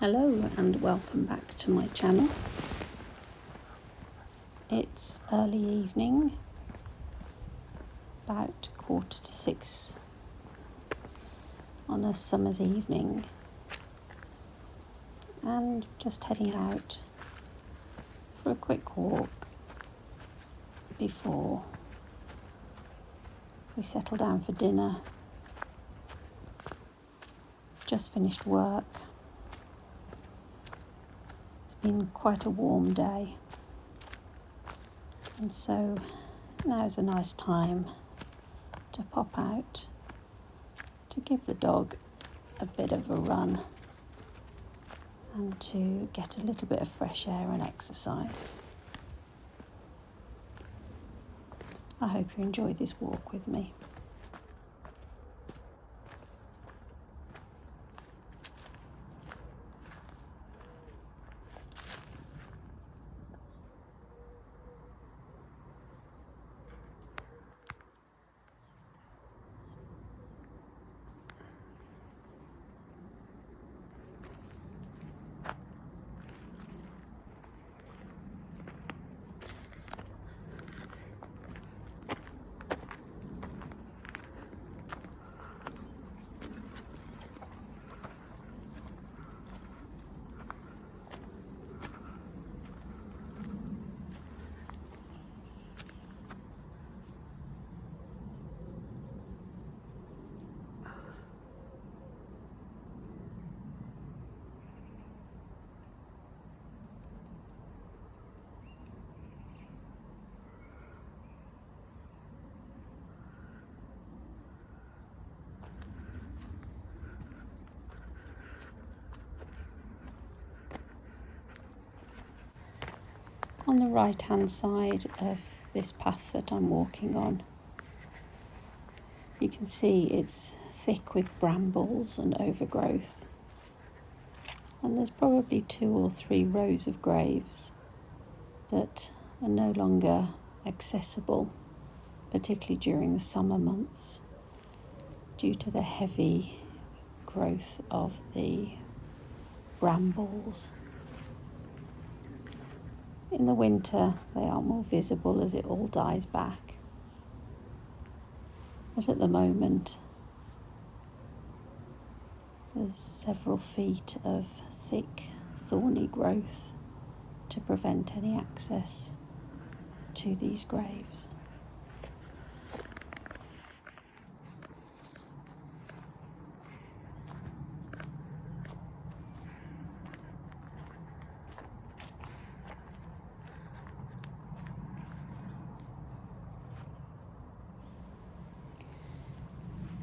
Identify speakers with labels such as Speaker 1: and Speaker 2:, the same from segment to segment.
Speaker 1: Hello and welcome back to my channel. It's early evening, about 5:45 on a summer's evening, and just heading out for a quick walk before we settle down for dinner. Just finished work. Been quite a warm day, and so now's a nice time to pop out to give the dog a bit of a run and to get a little bit of fresh air and exercise. I hope you enjoy this walk with me. On the right hand side of this path that I'm walking on, you can see it's thick with brambles and overgrowth, and there's probably 2 or 3 rows of graves that are no longer accessible, particularly during the summer months, due to the heavy growth of the brambles. In the winter, they are more visible as it all dies back. But at the moment, there's several feet of thick, thorny growth to prevent any access to these graves.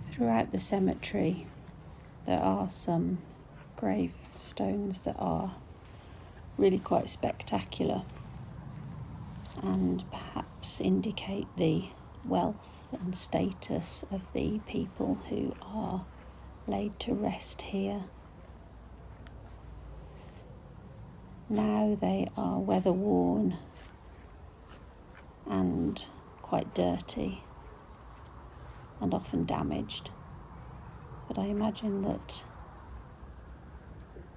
Speaker 1: Throughout the cemetery, there are some gravestones that are really quite spectacular and perhaps indicate the wealth and status of the people who are laid to rest here. Now they are weather worn and quite dirty and often damaged, but I imagine that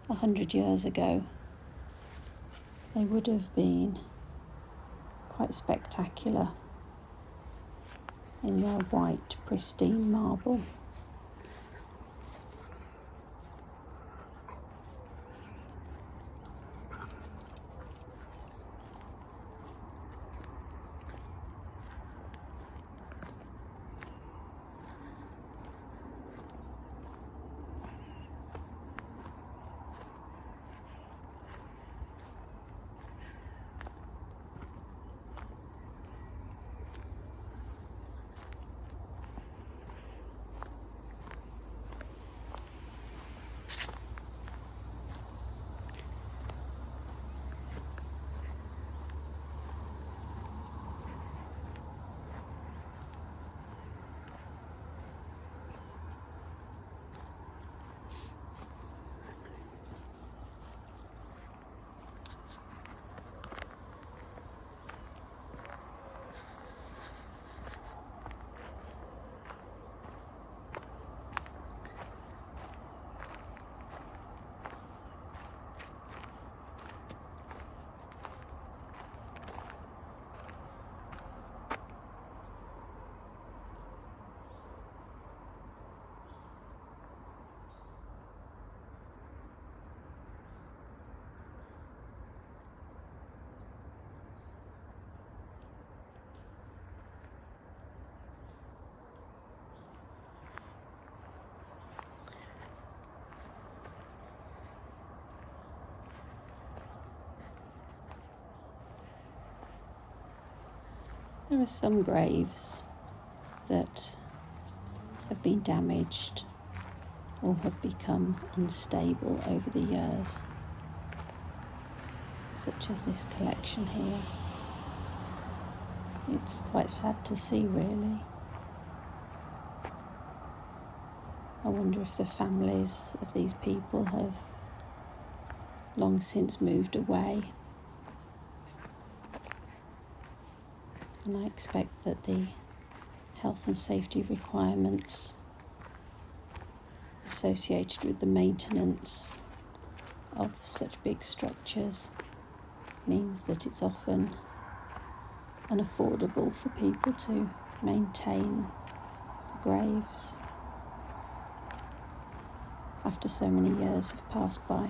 Speaker 1: 100 years ago they would have been quite spectacular in their white, pristine marble. There are some graves that have been damaged or have become unstable over the years, such as this collection here. It's quite sad to see, really. I wonder if the families of these people have long since moved away. And I expect that the health and safety requirements associated with the maintenance of such big structures means that it's often unaffordable for people to maintain the graves after so many years have passed by.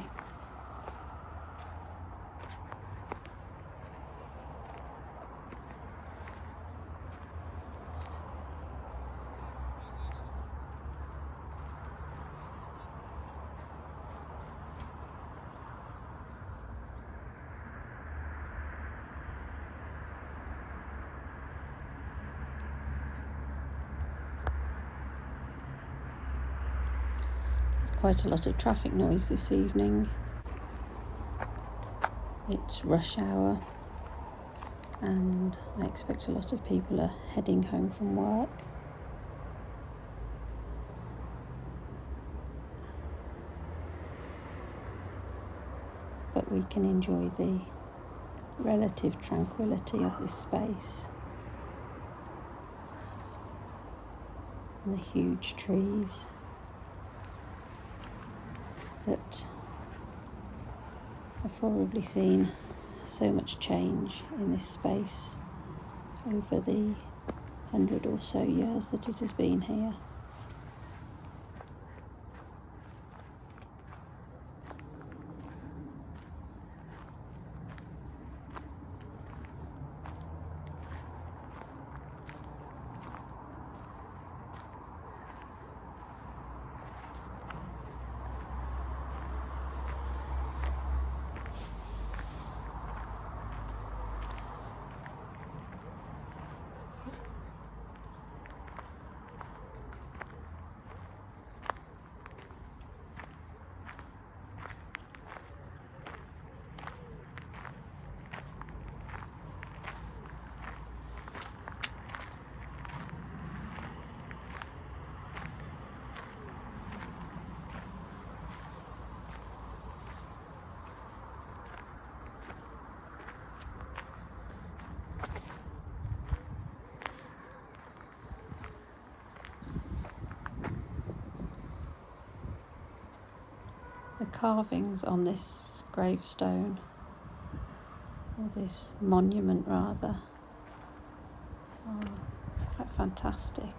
Speaker 1: Quite a lot of traffic noise this evening. It's rush hour and I expect a lot of people are heading home from work. But we can enjoy the relative tranquility of this space and the huge trees that I've probably seen so much change in this space over the 100 or so years that it has been here. The carvings on this gravestone, or this monument rather, are quite fantastic.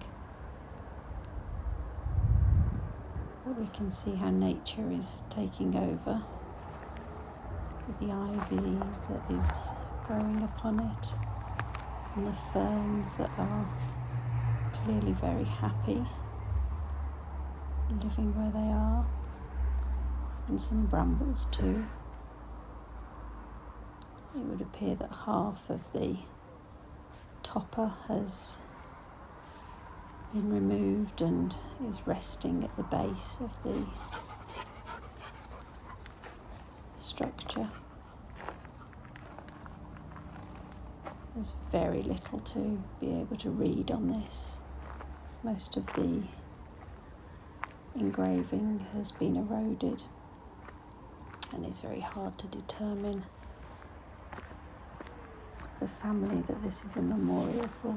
Speaker 1: But we can see how nature is taking over with the ivy that is growing upon it and the ferns that are clearly very happy living where they are. And some brambles too. It would appear that half of the topper has been removed and is resting at the base of the structure. There's very little to be able to read on this. Most of the engraving has been eroded, and it's very hard to determine the family that this is a memorial for.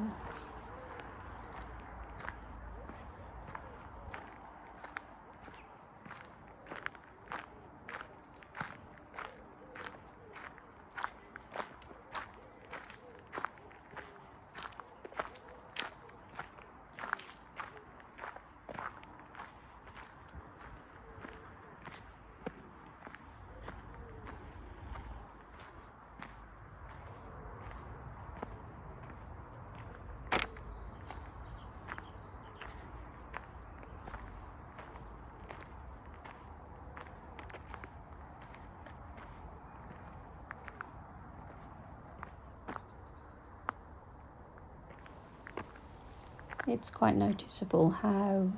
Speaker 1: it's quite noticeable how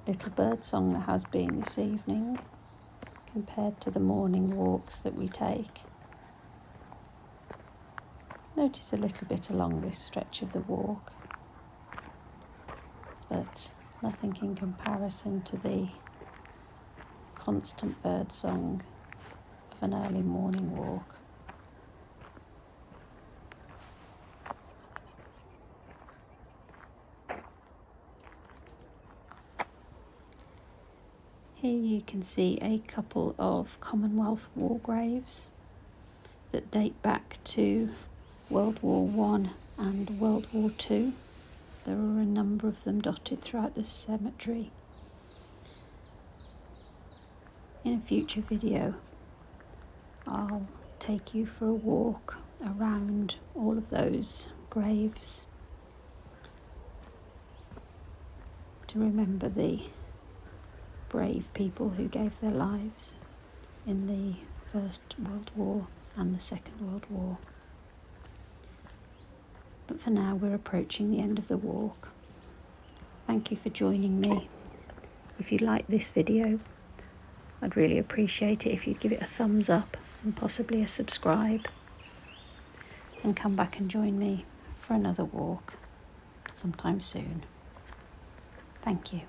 Speaker 1: little birdsong there has been this evening compared to the morning walks that we take. Notice a little bit along this stretch of the walk, but nothing in comparison to the constant birdsong of an early morning walk. Here you can see a couple of Commonwealth war graves that date back to World War I and World War II. There are a number of them dotted throughout the cemetery. In a future video, I'll take you for a walk around all of those graves to remember the brave people who gave their lives in the First World War and the Second World War. But for now, we're approaching the end of the walk. Thank you for joining me. If you like this video, I'd really appreciate it if you'd give it a thumbs up and possibly a subscribe, and come back and join me for another walk sometime soon. Thank you.